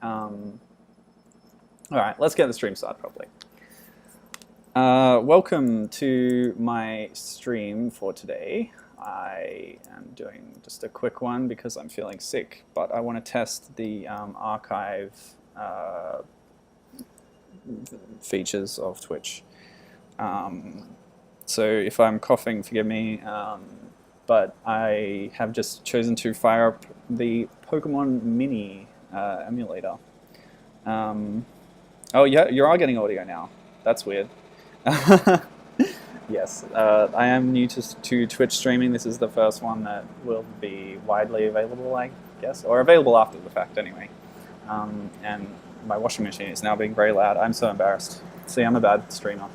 Alright, let's get the stream started properly. Welcome to my stream for today. I am doing just a quick one because I'm feeling sick, but I want to test the archive features of Twitch. So if I'm coughing, forgive me, but I have just chosen to fire up the Pokemon Mini emulator. Oh, yeah, you are getting audio now. That's weird. Yes, I am new to Twitch streaming. This is the first one that will be widely available, I guess, or available after the fact anyway. And my washing machine is now being very loud. I'm so embarrassed. See, I'm a bad streamer.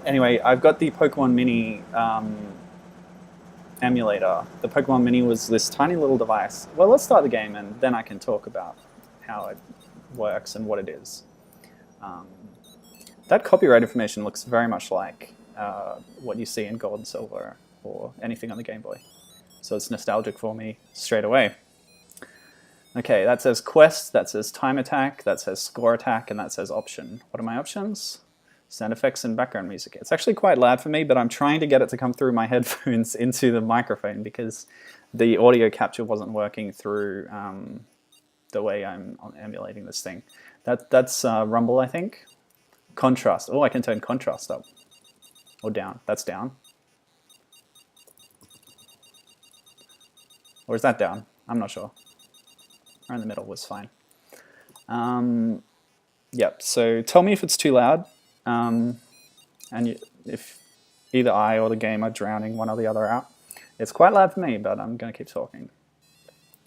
Anyway, I've got the Pokemon Mini emulator. The Pokemon Mini was this tiny little device. Well, let's start the game and then I can talk about how it works and what it is. That copyright information looks very much like what you see in Gold and Silver or anything on the Game Boy. So it's nostalgic for me straight away. Okay, that says Quest, that says Time Attack, that says Score Attack, and that says Option. What are my options? Sound effects and background music. It's actually quite loud for me, but I'm trying to get it to come through my headphones into the microphone because the audio capture wasn't working through the way I'm emulating this thing. That's Rumble, I think. Contrast. Oh, I can turn contrast up. Or down. That's down. Or is that down? I'm not sure. Or in the middle was fine. Yep, so tell me if it's too loud. And if either I or the game are drowning one or the other out. It's quite loud for me, but I'm going to keep talking.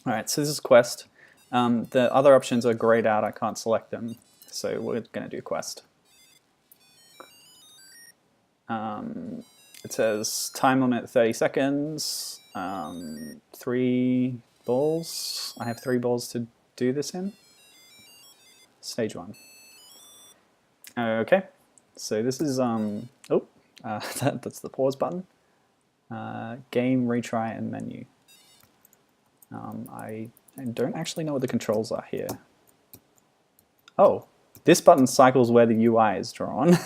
Alright, so this is Quest. The other options are grayed out. I can't select them. So we're going to do Quest. It says time limit 30 seconds, 3 balls. I have 3 balls to do this in. Stage 1. Okay, so this is, that's the pause button. Game, retry, and menu. I don't actually know what the controls are here. Oh, this button cycles where the UI is drawn.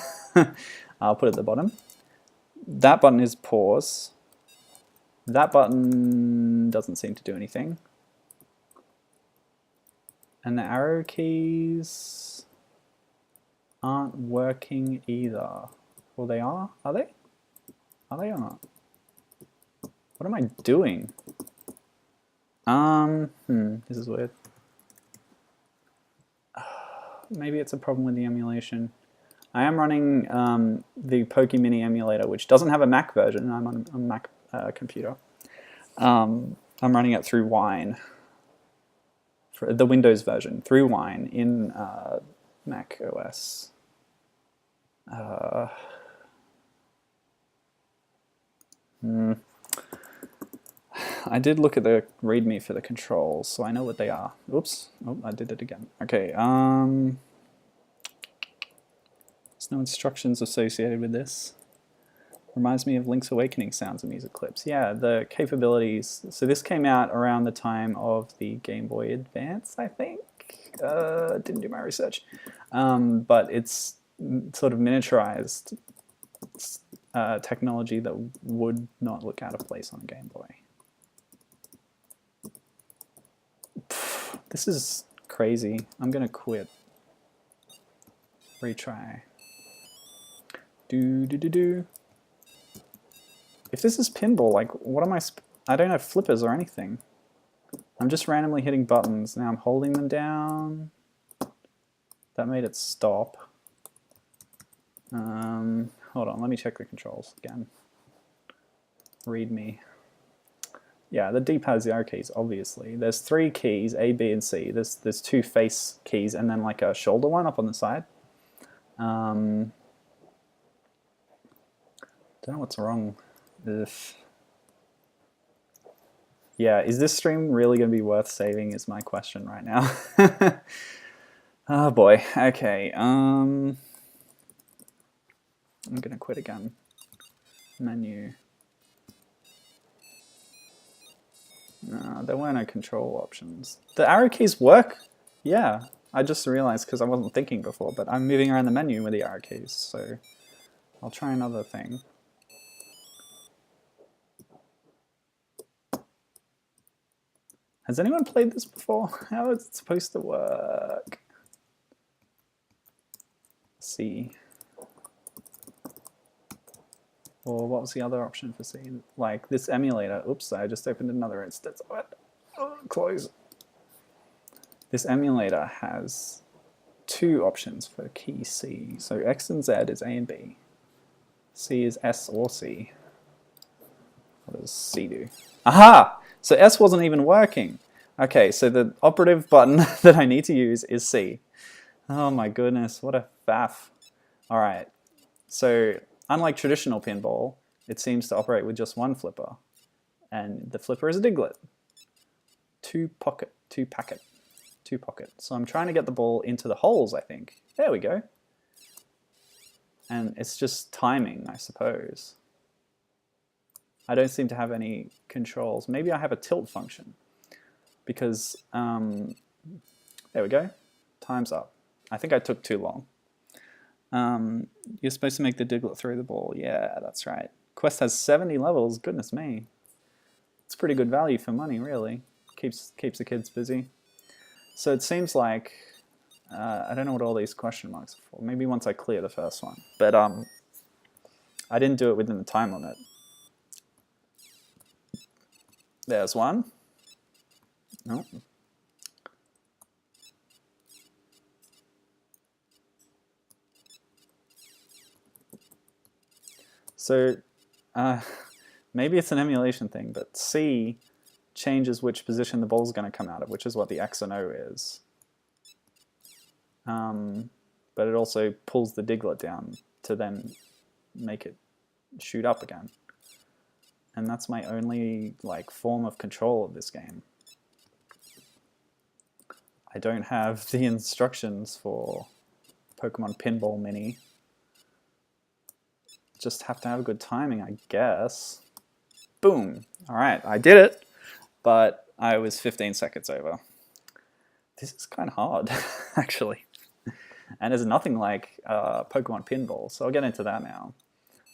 I'll put it at the bottom. That button is pause. That button doesn't seem to do anything. And the arrow keys aren't working either. Well, they are? Are they? Are they or not? What am I doing? This is weird. Maybe it's a problem with the emulation. I am running the Poke Mini emulator, which doesn't have a Mac version. I'm on a Mac computer. I'm running it through Wine, for the Windows version, through Wine in Mac OS. I did look at the README for the controls, so I know what they are. Oops, oh, I did it again. Okay, there's no instructions associated with this. Reminds me of Link's Awakening sounds and music clips. Yeah, the capabilities. So this came out around the time of the Game Boy Advance, I think. Didn't do my research. But it's sort of miniaturized technology that would not look out of place on a Game Boy. This is crazy. I'm gonna quit. Retry. Do. If this is pinball, like, what am I don't have flippers or anything. I'm just randomly hitting buttons. Now I'm holding them down. That made it stop. Hold on, let me check the controls again. README. Yeah, the D-pad's the arrow keys, obviously. There's 3 keys, A, B, and C. There's 2 face keys and then like a shoulder one up on the side. Don't know what's wrong. Ugh. Yeah, is this stream really going to be worth saving is my question right now. Oh boy, okay. I'm going to quit again. Menu. No, there were no control options. The arrow keys work? Yeah, I just realized because I wasn't thinking before, but I'm moving around the menu with the arrow keys, so I'll try another thing. Has anyone played this before? How is it supposed to work? C. Or what was the other option for C? Like this emulator. Oops, I just opened another instance of it. Oh, close. This emulator has two options for key C. So X and Z is A and B. C is S or C. What does C do? Aha! So S wasn't even working. Okay, so the operative button that I need to use is C. Oh my goodness, what a faff. Alright, so unlike traditional pinball, it seems to operate with just one flipper. And the flipper is a diglet. Two pocket. So I'm trying to get the ball into the holes, I think. There we go. And it's just timing, I suppose. I don't seem to have any controls. Maybe I have a tilt function. Because, there we go. Time's up. I think I took too long. You're supposed to make the diglet throw the ball. Yeah, that's right. Quest has 70 levels. Goodness me. It's pretty good value for money, really. Keeps the kids busy. So it seems like, I don't know what all these question marks are for. Maybe once I clear the first one. But I didn't do it within the time limit. There's one. Nope. So maybe it's an emulation thing, but C changes which position the ball's going to come out of, which is what the X and O is. But it also pulls the diglet down to then make it shoot up again. And that's my only form of control of this game. I don't have the instructions for Pokemon Pinball Mini. Just have to have good timing, I guess. Boom! Alright, I did it, but I was 15 seconds over. This is kind of hard, actually. And there's nothing like Pokemon Pinball, so I'll get into that now.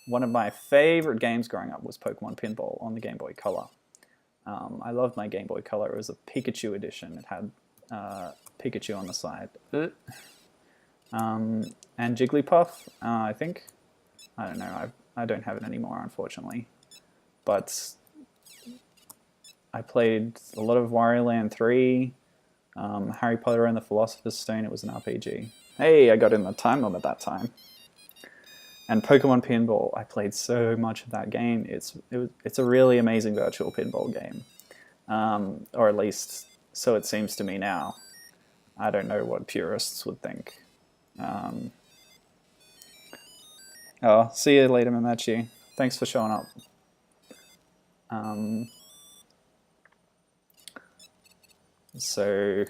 One of my favorite games growing up was Pokemon Pinball on the Game Boy Color. I loved my Game Boy Color. It was a Pikachu edition. It had Pikachu on the side. And Jigglypuff, I think. I don't know. I don't have it anymore, unfortunately. But I played a lot of Wario Land 3, Harry Potter and the Philosopher's Stone. It was an RPG. Hey, I got in the time limit that time. And Pokemon Pinball, I played so much of that game. It's a really amazing virtual pinball game. Or at least, so it seems to me now. I don't know what purists would think. Oh, see you later, Mamachi. Thanks for showing up. So,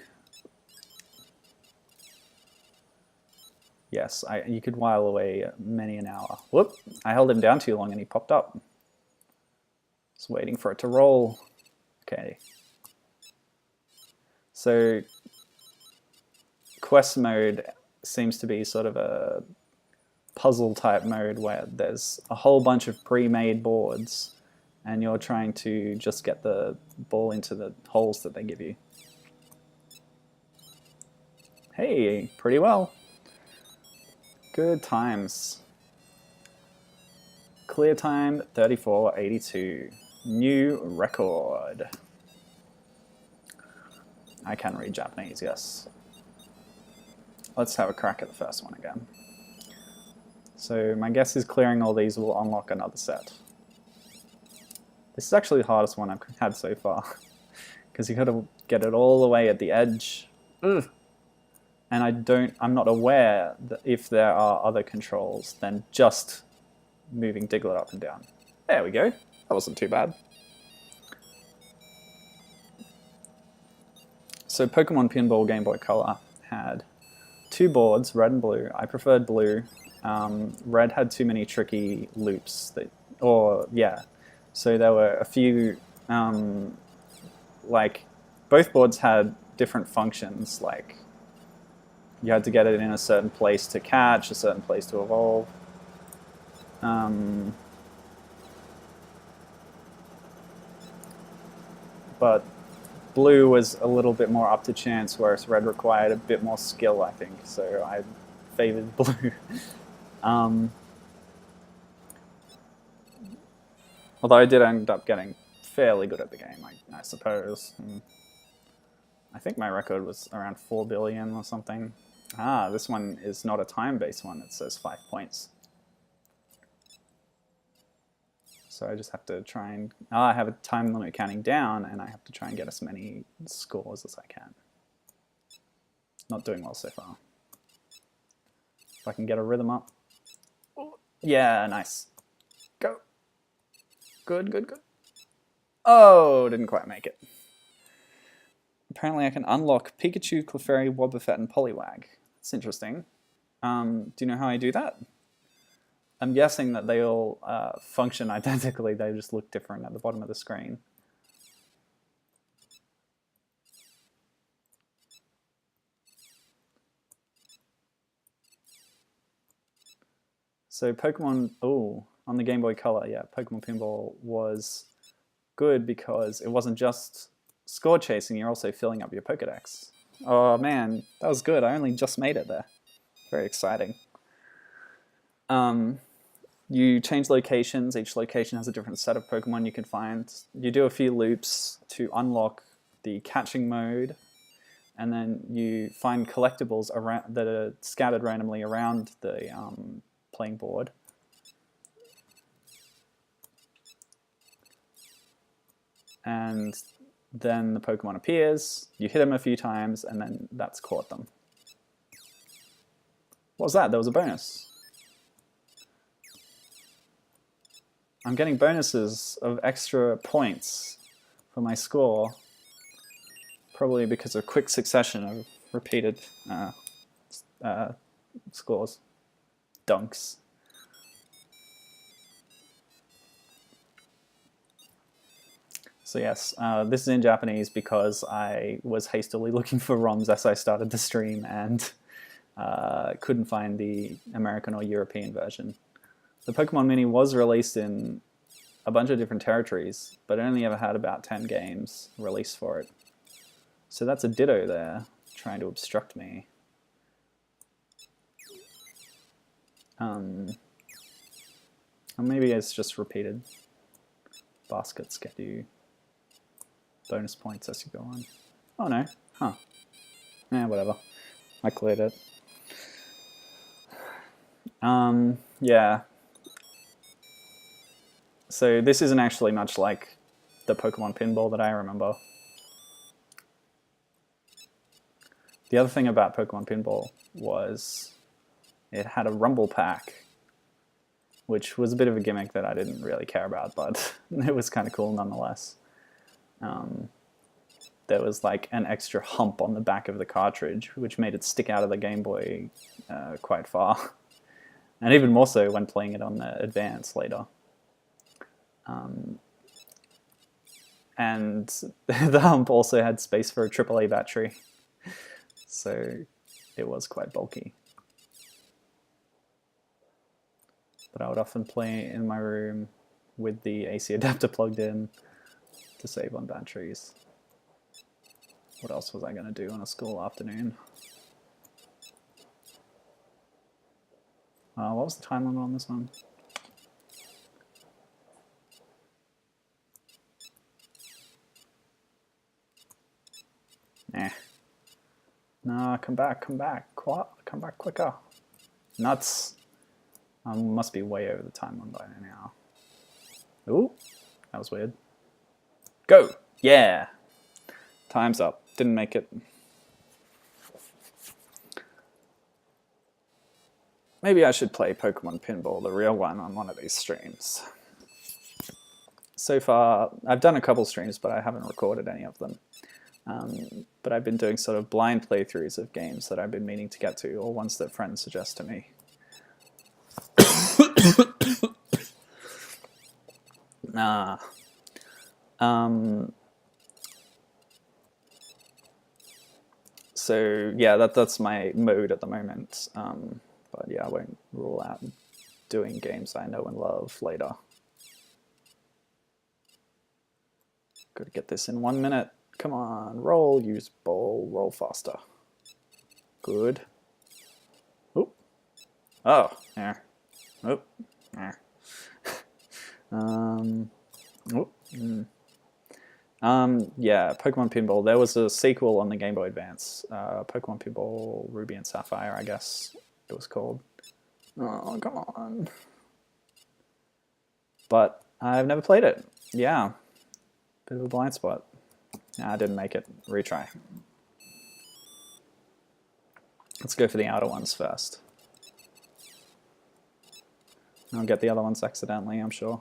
yes, you could while away many an hour. Whoop! I held him down too long and he popped up. Just waiting for it to roll. Okay. So, quest mode seems to be sort of a puzzle type mode where there's a whole bunch of pre-made boards and you're trying to just get the ball into the holes that they give you. Hey, pretty well. Good times. Clear time 34:82. New record. I can read Japanese, yes. Let's have a crack at the first one again. So my guess is clearing all these will unlock another set. This is actually the hardest one I've had so far. Because you gotta get it all the way at the edge. Ugh. And I'm not aware that if there are other controls than just moving Diglett up and down. There we go. That wasn't too bad. So Pokemon Pinball Game Boy Color had two boards, red and blue. I preferred blue. Red had too many tricky loops. So there were a few like, both boards had different functions. Like, you had to get it in a certain place to catch, a certain place to evolve. But blue was a little bit more up to chance, whereas red required a bit more skill, I think. So I favored blue. Although I did end up getting fairly good at the game, I suppose. I think my record was around 4 billion or something. Ah, this one is not a time-based one. It says 5 points. So I just have to try and... I have a time limit counting down, and I have to try and get as many scores as I can. Not doing well so far. If I can get a rhythm up. Yeah, nice. Go. Good, good, good. Oh, didn't quite make it. Apparently I can unlock Pikachu, Clefairy, Wobbuffet, and Poliwag. That's interesting. Do you know how I do that? I'm guessing that they all function identically. They just look different at the bottom of the screen. So Pokemon, on the Game Boy Color, yeah, Pokemon Pinball was good because it wasn't just score chasing, you're also filling up your Pokedex. Oh man, that was good. I only just made it there. Very exciting. You change locations. Each location has a different set of Pokemon you can find. You do a few loops to unlock the catching mode, and then you find collectibles around that are scattered randomly around the playing board. And then the Pokemon appears, you hit them a few times, and then that's caught them. What was that? There was a bonus. I'm getting bonuses of extra points for my score, probably because of quick succession of repeated scores, dunks. So yes, this is in Japanese because I was hastily looking for ROMs as I started the stream and couldn't find the American or European version. The Pokemon Mini was released in a bunch of different territories, but it only ever had about 10 games released for it. So that's a Ditto there, trying to obstruct me. Or maybe it's just repeated. Baskets get you bonus points as you go on. Oh no, huh. Whatever. I cleared it. Yeah. So this isn't actually much like the Pokemon Pinball that I remember. The other thing about Pokemon Pinball was it had a Rumble Pack, which was a bit of a gimmick that I didn't really care about, but it was kind of cool nonetheless. There was like an extra hump on the back of the cartridge, which made it stick out of the Game Boy quite far. And even more so when playing it on the Advance later. And the hump also had space for a AAA battery. So it was quite bulky. But I would often play in my room with the AC adapter plugged in to save on batteries. What else was I going to do on a school afternoon? What was the time limit on this one? Nah. No, come back, come back. Come back quicker. Nuts. Must be way over the time limit by now. Ooh, that was weird. Go! Yeah! Time's up. Didn't make it. Maybe I should play Pokemon Pinball, the real one, on one of these streams. So far, I've done a couple streams, but I haven't recorded any of them. But I've been doing sort of blind playthroughs of games that I've been meaning to get to, or ones that friends suggest to me. So yeah, that's my mode at the moment. But yeah, I won't rule out doing games I know and love later. Gotta get this in 1 minute. Come on, roll, use ball, roll faster. Good. Oop. Oh, yeah. Oop. Yeah. Oop. Yeah, Pokemon Pinball. There was a sequel on the Game Boy Advance. Pokemon Pinball Ruby and Sapphire, I guess it was called. Oh, come on. But I've never played it. Yeah. Bit of a blind spot. Nah, I didn't make it. Retry. Let's go for the outer ones first. I'll get the other ones accidentally, I'm sure.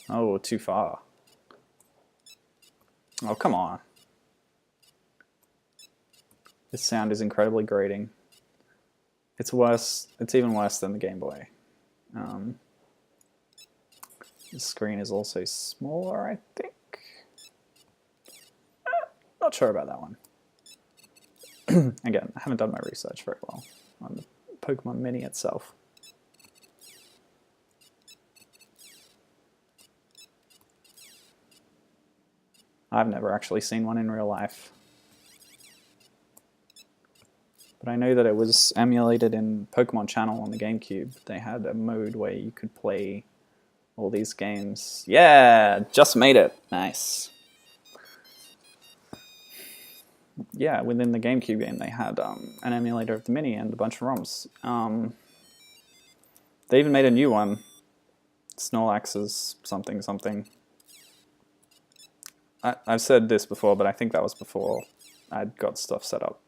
Oh, too far. Oh, come on. This sound is incredibly grating. It's worse. It's even worse than the Game Boy. The screen is also smaller, I think. Not sure about that one. Again, I haven't done my research very well on the Pokemon Mini itself. I've never actually seen one in real life. But I know that it was emulated in Pokemon Channel on the GameCube. They had a mode where you could play all these games. Yeah, just made it. Nice. Yeah, within the GameCube game they had an emulator of the Mini and a bunch of ROMs. They even made a new one. Snorlax's something something. I've said this before, but I think that was before I'd got stuff set up.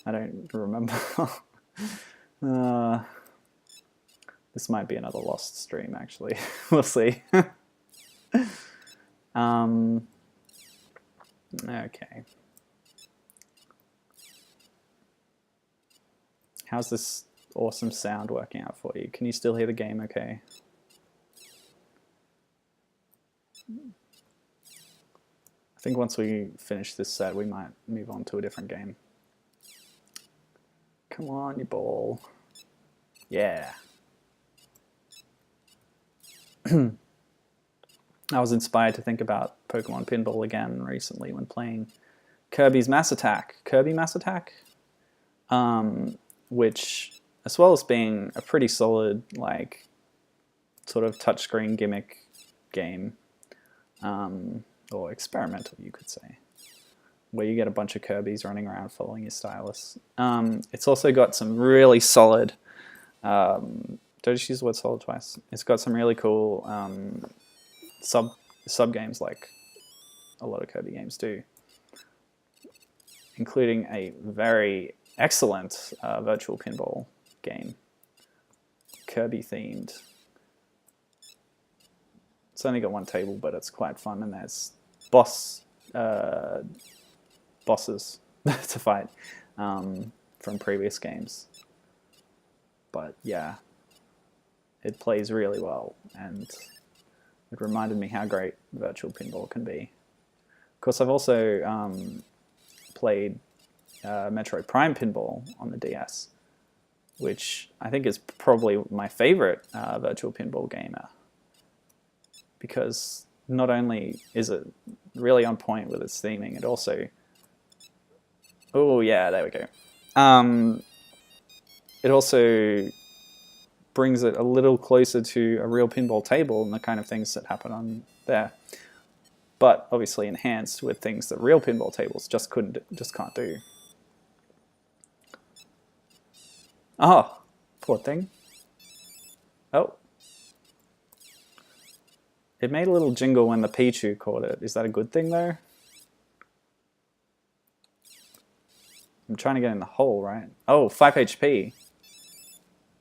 I don't remember. This might be another lost stream, actually. We'll see. Okay. How's this awesome sound working out for you? Can you still hear the game okay? I think once we finish this set, we might move on to a different game. Come on, you ball. Yeah. I was inspired to think about Pokemon Pinball again recently when playing Kirby's Mass Attack. Kirby Mass Attack? Which, as well as being a pretty solid, like, sort of touchscreen gimmick game, or experimental, you could say, where you get a bunch of Kirbys running around following your stylus. It's also got some really solid, don't just use the word solid twice, it's got some really cool sub games like a lot of Kirby games do, including a very excellent virtual pinball game, Kirby themed. It's only got one table, but it's quite fun, and there's bosses to fight from previous games. But yeah, it plays really well, and it reminded me how great virtual pinball can be. Of course, I've also played Metroid Prime Pinball on the DS, which I think is probably my favorite virtual pinball game, because not only is it really on point with its theming, it also... Oh yeah, there we go. It also brings it a little closer to a real pinball table and the kind of things that happen on there, but obviously enhanced with things that real pinball tables just can't do. Oh, poor thing. Oh. It made a little jingle when the Pichu caught it. Is that a good thing though? I'm trying to get in the hole, right? Oh, 5 HP.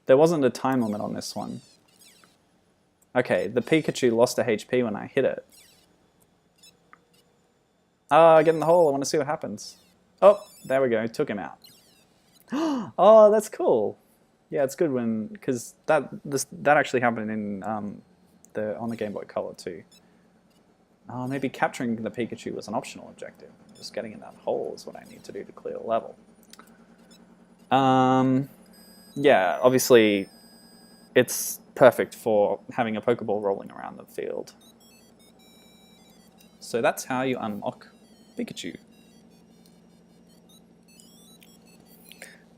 There wasn't a time limit on this one. Okay, the Pikachu lost a HP when I hit it. Get in the hole, I want to see what happens. Oh, there we go, took him out. Oh, that's cool. Yeah, it's good when, because that actually happened in on the Game Boy Color too. Oh, maybe capturing the Pikachu was an optional objective. Just getting in that hole is what I need to do to clear the level. Yeah, obviously it's perfect for having a Pokeball rolling around the field. So that's how you unlock Pikachu.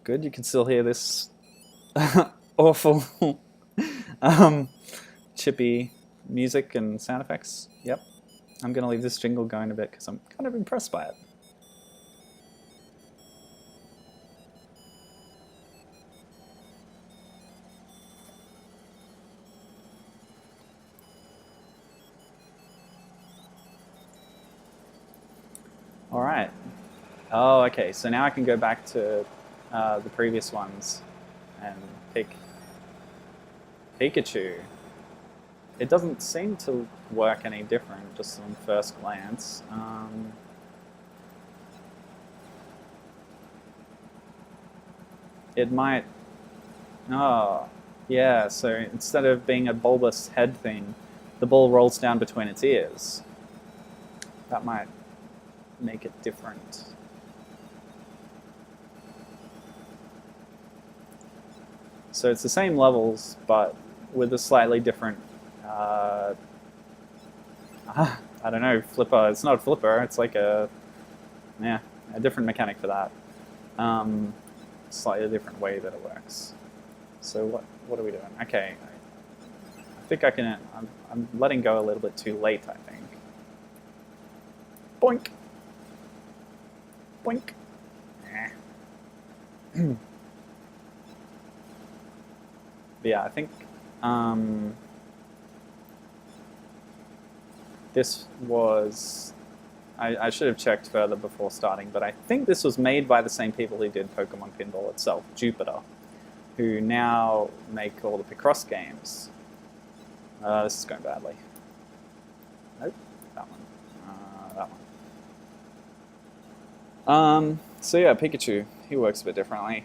Good, you can still hear this awful chippy music and sound effects. Yep. I'm going to leave this jingle going a bit because I'm kind of impressed by it. All right. Oh, okay. So now I can go back to the previous ones and pick Pikachu. It doesn't seem to work any different just on first glance. It might... Oh, yeah. So instead of being a bulbous head thing, the ball rolls down between its ears. That might make it different. So it's the same levels, but with a slightly different, I don't know, flipper. It's not a flipper, it's like a different mechanic for that. Slightly different way that it works. So what are we doing? Okay, I think I can, I'm letting go a little bit too late, I think. Boink! Boink! But yeah, I think this was... I should have checked further before starting, but I think this was made by the same people who did Pokemon Pinball itself, Jupiter, who now make all the Picross games. This is going badly. Nope, that one. That one. So yeah, Pikachu, he works a bit differently.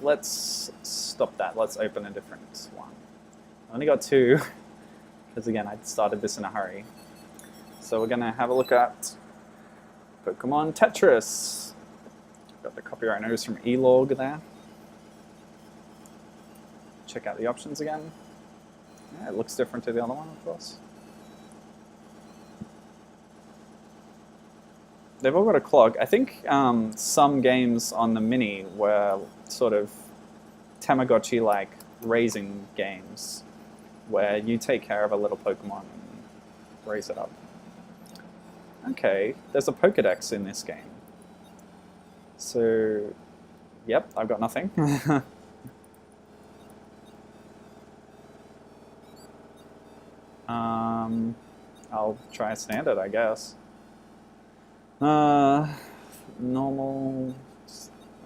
Let's stop that. Let's open a different one. I only got two, because again, I started this in a hurry. So we're going to have a look at Pokemon Tetris. Got the copyright notice from Elog there. Check out the options again. Yeah, it looks different to the other one, of course. They've all got a clock. I think some games on the Mini were sort of Tamagotchi-like raising games, where you take care of a little Pokemon and raise it up. Okay, there's a Pokedex in this game. So, yep, I've got nothing. I'll try standard, I guess. Normal.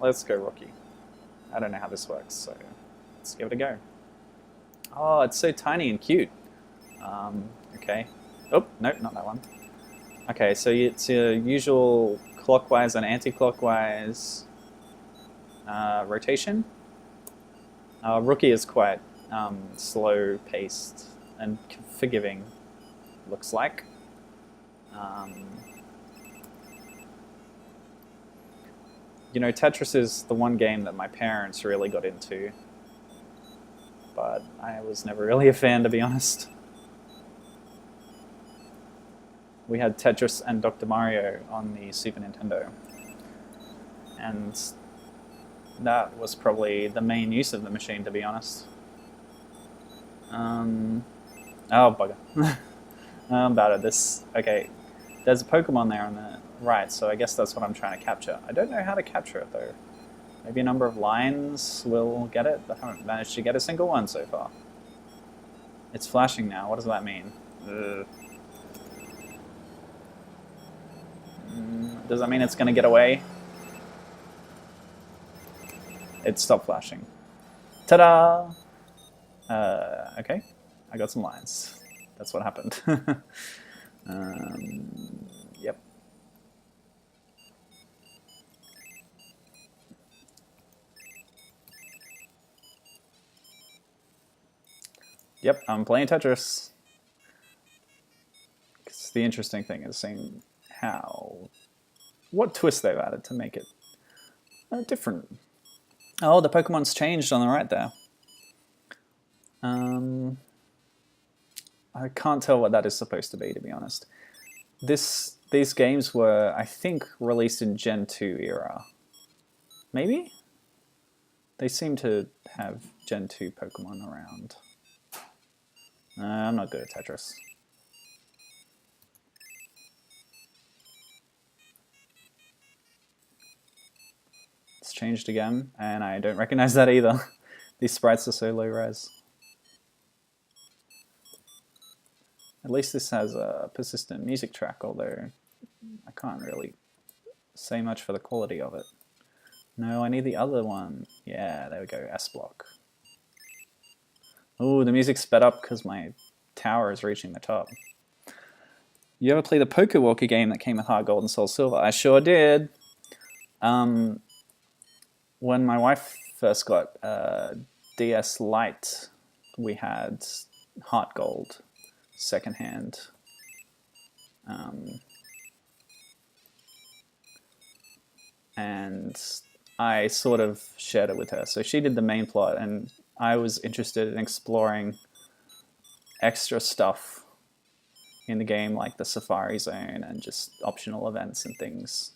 Let's go rookie. I don't know how this works, so let's give it a go. Oh, it's so tiny and cute. Okay. Oh, nope, not that one. Okay, so it's your usual clockwise and anti-clockwise rotation. Rookie is quite slow-paced and forgiving, looks like. You know, Tetris is the one game that my parents really got into, but I was never really a fan, to be honest. We had Tetris and Dr. Mario on the Super Nintendo, and that was probably the main use of the machine, to be honest. Oh, bugger. I'm bad at this. Okay, there's a Pokemon there on the right, so I guess that's what I'm trying to capture. I don't know how to capture it, though. Maybe a number of lines will get it, but I haven't managed to get a single one so far. It's flashing now. What does that mean? Does that mean it's going to get away? It stopped flashing. Ta-da! Okay, I got some lines. That's what happened. Yep. Yep, I'm playing Tetris. the interesting thing is seeing what twist they've added to make it different. Oh, the Pokemon's changed on the right there. I can't tell what that is supposed to be, to be honest. These games were, I think, released in Gen 2 era. Maybe? They seem to have Gen 2 Pokemon around. I'm not good at Tetris. It's changed again, and I don't recognize that either. These sprites are so low res. At least this has a persistent music track, although I can't really say much for the quality of it. No, I need the other one. Yeah, there we go, S block. Ooh, the music's sped up because my tower is reaching the top. You ever play the Pokewalker game that came with Heart Gold and Soul Silver? I sure did. When my wife first got DS Lite, we had Heart Gold secondhand. And I sort of shared it with her. So she did the main plot, and I was interested in exploring extra stuff in the game, like the Safari Zone and just optional events and things.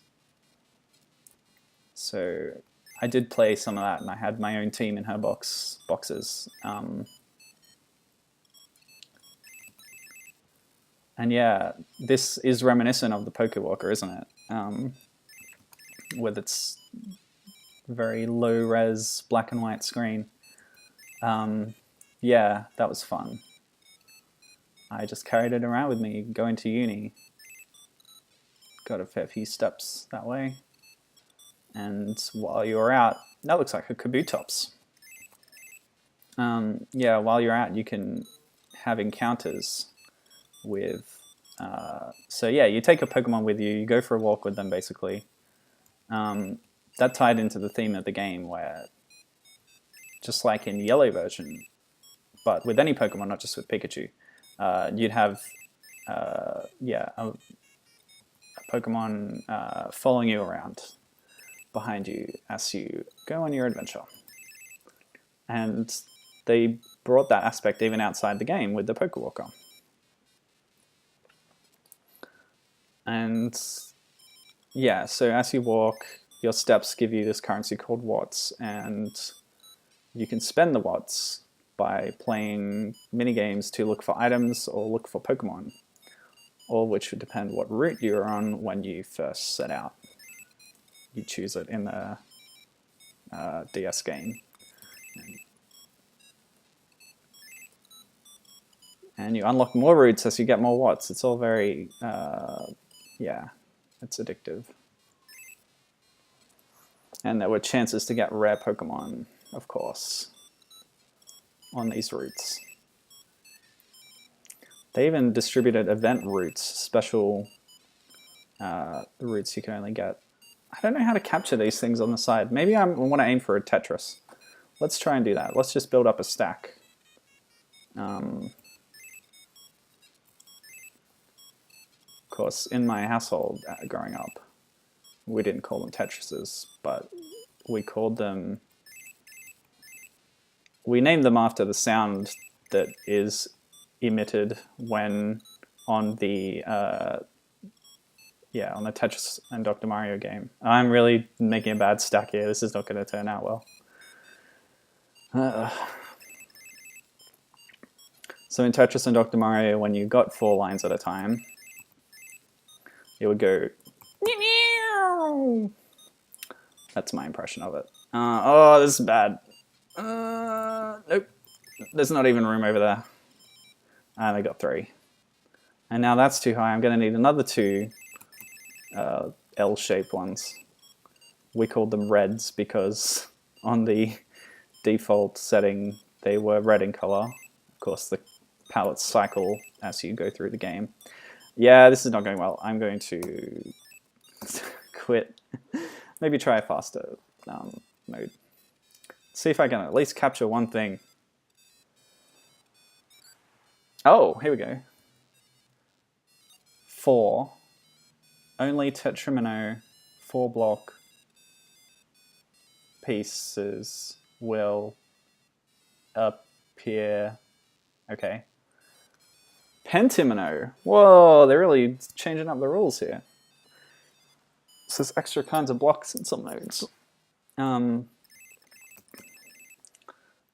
So I did play some of that, and I had my own team in her boxes. And yeah, this is reminiscent of the Pokewalker, isn't it? With its very low-res black and white screen. Yeah, that was fun. I just carried it around with me going to uni. Got a fair few steps that way. And while you were out, that looks like a Kabutops. Yeah, while you're out, you can have encounters with... so yeah, you take a Pokemon with you, you go for a walk with them, basically. That tied into the theme of the game, where, just like in the yellow version, but with any Pokemon, not just with Pikachu, you'd have a Pokemon following you around behind you as you go on your adventure. And they brought that aspect even outside the game with the Pokewalker. And yeah, so as you walk, your steps give you this currency called watts, and you can spend the watts by playing minigames to look for items or look for Pokemon, all of which would depend what route you're on when you first set out. You choose it in the DS game. And you unlock more routes as you get more watts. It's all very, yeah, it's addictive. And there were chances to get rare Pokemon, of course, on these routes. They even distributed event routes, special routes you can only get. I don't know how to capture these things on the side. Maybe I want to aim for a Tetris. Let's try and do that. Let's just build up a stack. Of course, in my household growing up, we didn't call them Tetrises, but we called them... We named them after the sound that is emitted when on the on the Tetris and Dr. Mario game. I'm really making a bad stack here. This is not going to turn out well. So in Tetris and Dr. Mario, when you got 4 lines at a time, it would go... That's my impression of it. Oh, this is bad. Nope. There's not even room over there. I only got 3. And now that's too high. I'm going to need another 2 L-shaped ones. We called them reds because on the default setting they were red in color. Of course, the palettes cycle as you go through the game. Yeah, this is not going well. I'm going to quit. Maybe try a faster mode. See if I can at least capture one thing. Oh, here we go. 4, only Tetrimino 4-block pieces will appear. Okay. Pentimino. Whoa, they're really changing up the rules here. So there's extra kinds of blocks in some modes.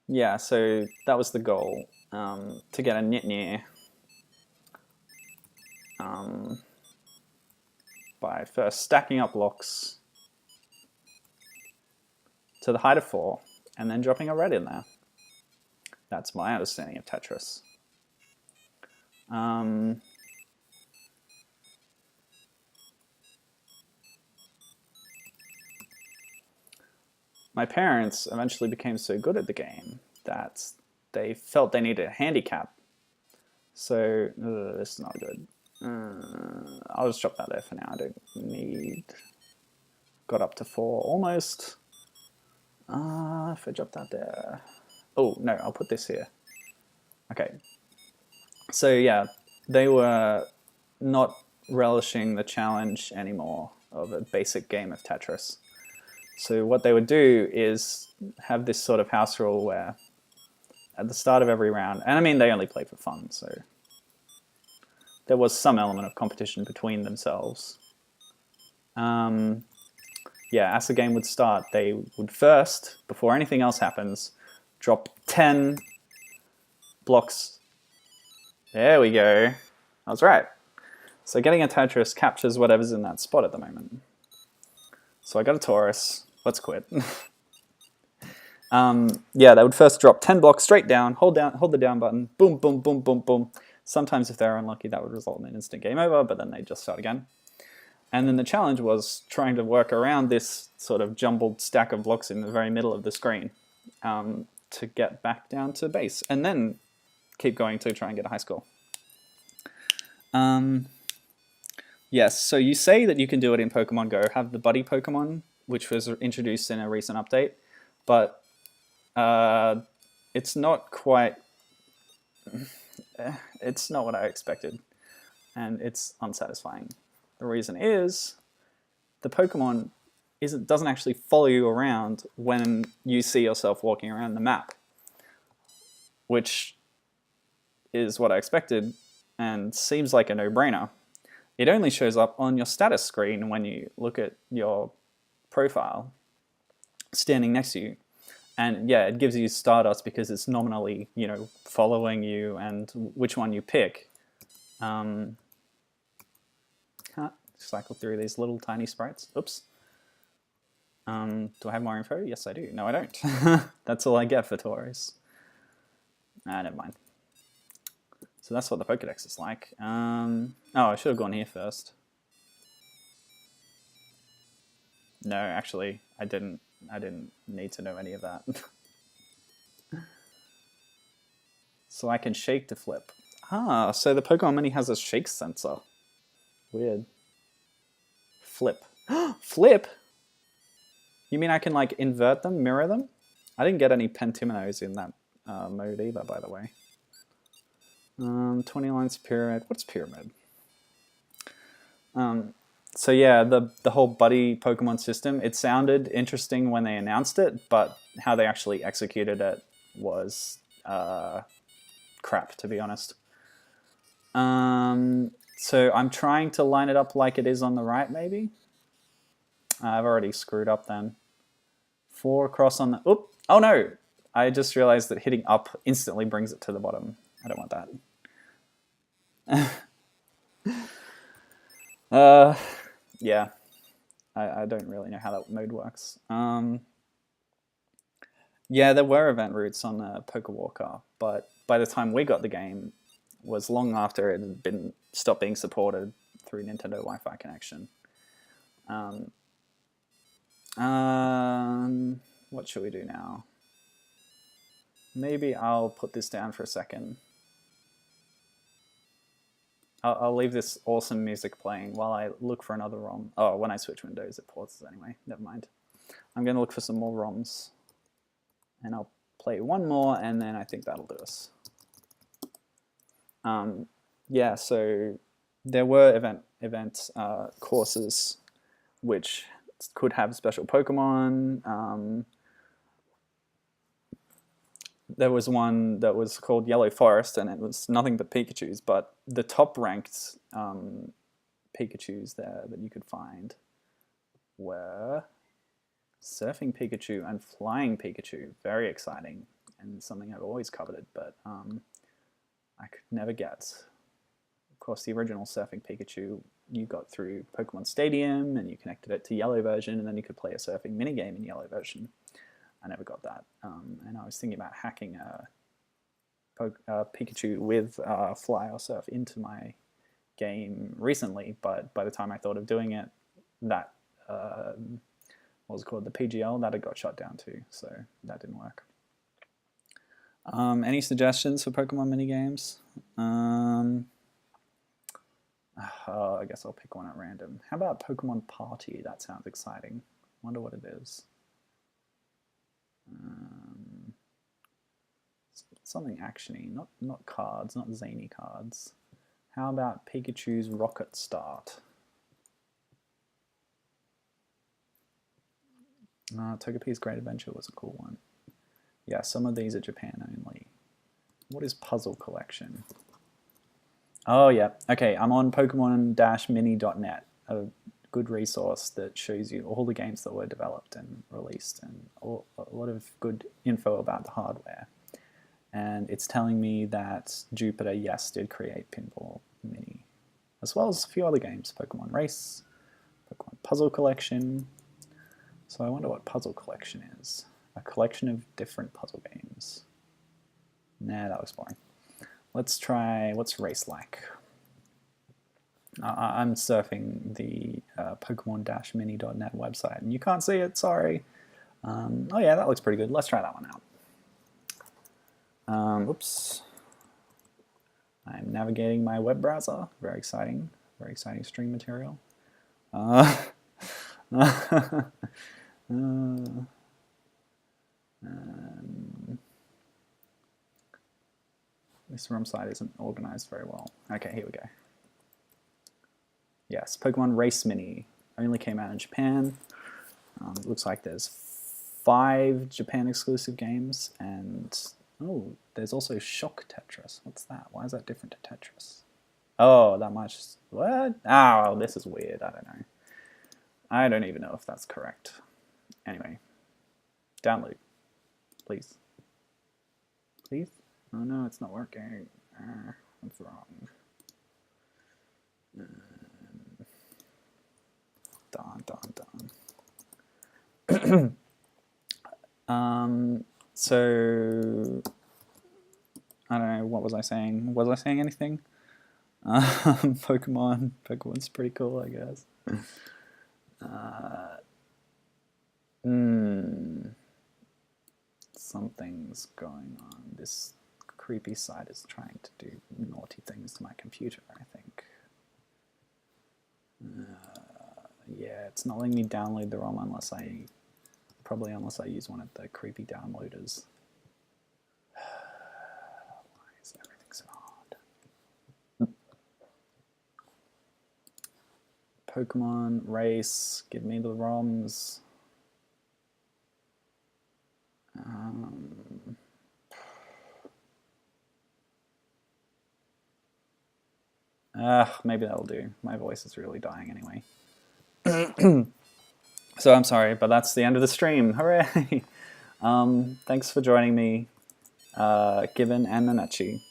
Yeah, so that was the goal, to get a Nitnir by first stacking up blocks to the height of 4 and then dropping a red in there. That's my understanding of Tetris. My parents eventually became so good at the game that they felt they needed a handicap. So, this is not good. I'll just drop that there for now. I don't need... Got up to 4 almost. If I drop that there... Oh, no, I'll put this here. Okay. So, yeah, they were not relishing the challenge anymore of a basic game of Tetris. So what they would do is have this sort of house rule where at the start of every round, and I mean they only played for fun, so there was some element of competition between themselves. Yeah, as the game would start, they would first, before anything else happens, drop 10 blocks. There we go. I was right. So getting a Tetris captures whatever's in that spot at the moment. So I got a Taurus. Let's quit. Yeah, they would first drop 10 blocks straight down, hold the down button, boom, boom, boom, boom, boom. Sometimes if they were unlucky, that would result in an instant game over, but then they'd just start again. And then the challenge was trying to work around this sort of jumbled stack of blocks in the very middle of the screen to get back down to base, and then keep going to try and get a high score. Yes, so you say that you can do it in Pokemon Go, have the buddy Pokemon, which was introduced in a recent update, but it's not quite, it's not what I expected, and it's unsatisfying. The reason is the Pokemon doesn't actually follow you around when you see yourself walking around the map, which is what I expected and seems like a no-brainer. It only shows up on your status screen when you look at your profile standing next to you. And yeah, it gives you Stardust because it's nominally, you know, following you and which one you pick. Cycle through these little tiny sprites. Oops. Do I have more info? Yes, I do. No, I don't. That's all I get for Taurus. Never mind. So that's what the Pokedex is like. Oh, I should have gone here first. No, actually, I didn't need to know any of that. So I can shake to flip. Ah, so the Pokemon Mini has a shake sensor. Weird. Flip. Flip? You mean I can like invert them, mirror them? I didn't get any Pentiminos in that mode either, by the way. 20 lines pyramid. What's pyramid? So yeah, the whole buddy Pokemon system, it sounded interesting when they announced it, but how they actually executed it was crap, to be honest. So I'm trying to line it up like it is on the right, maybe? I've already screwed up then. 4 across on the... Oop! Oh no! I just realized that hitting up instantly brings it to the bottom. I don't want that. Yeah. I don't really know how that mode works. Yeah, there were event routes on Pokewalker, but by the time we got the game, was long after it had stopped being supported through Nintendo Wi-Fi connection. What should we do now? Maybe I'll put this down for a second. I'll leave this awesome music playing while I look for another ROM. Oh, when I switch windows, it pauses anyway. Never mind. I'm going to look for some more ROMs. And I'll play one more, and then I think that'll do us. Yeah, so there were event courses which could have special Pokemon. There was one that was called Yellow Forest, and it was nothing but Pikachus, but the top ranked Pikachus there that you could find were Surfing Pikachu and Flying Pikachu. Very exciting, and something I've always coveted, but I could never get. Of course, the original Surfing Pikachu you got through Pokemon Stadium, and you connected it to Yellow version, and then you could play a surfing minigame in Yellow version. I never got that, and I was thinking about hacking a Pikachu with Fly or Surf into my game recently, but by the time I thought of doing it, that what was it called, the PGL, that had got shut down too, so that didn't work. Any suggestions for Pokemon minigames? I guess I'll pick one at random. How about Pokemon Party? That sounds exciting. Wonder what it is. Something actiony, not cards, not zany cards. How about Pikachu's Rocket Start? Togepi's Great Adventure was a cool one. Yeah, some of these are Japan only. What is Puzzle Collection? Oh yeah, okay, I'm on Pokemon-mini.net, a good resource that shows you all the games that were developed and released, and a lot of good info about the hardware. And it's telling me that Jupiter, yes, did create Pinball Mini, as well as a few other games, Pokemon Race, Pokemon Puzzle Collection. So I wonder what Puzzle Collection is. A collection of different puzzle games. Nah, that was boring. Let's try, what's Race like? I'm surfing the Pokemon-mini.net website, and you can't see it, sorry. Oh yeah, that looks pretty good. Let's try that one out. Oops. I'm navigating my web browser. Very exciting stream material. This ROM site isn't organized very well. Okay, here we go. Yes, Pokemon Race Mini only came out in Japan. Looks like there's 5 Japan exclusive games, and oh, there's also Shock Tetris. What's that? Why is that different to Tetris? Oh, that much. What? Oh, this is weird. I don't know. I don't even know if that's correct. Anyway, download, please. Please? Oh no, it's not working. What's wrong? So I don't know, what was I saying? Was I saying anything? Pokemon's pretty cool, I guess. Something's going on. This creepy site is trying to do naughty things to my computer, I think. Yeah, it's not letting me download the ROM unless I use one of the creepy downloaders. Why is everything so hard? Pokemon Race, give me the ROMs. Maybe that'll do. My voice is really dying anyway. So I'm sorry, but that's the end of the stream. Hooray! Thanks for joining me, Gibbon and Nanachi.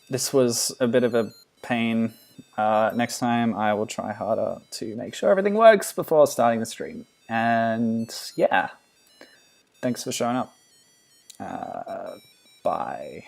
This was a bit of a pain. Next time I will try harder to make sure everything works before starting the stream. And yeah, thanks for showing up. Bye.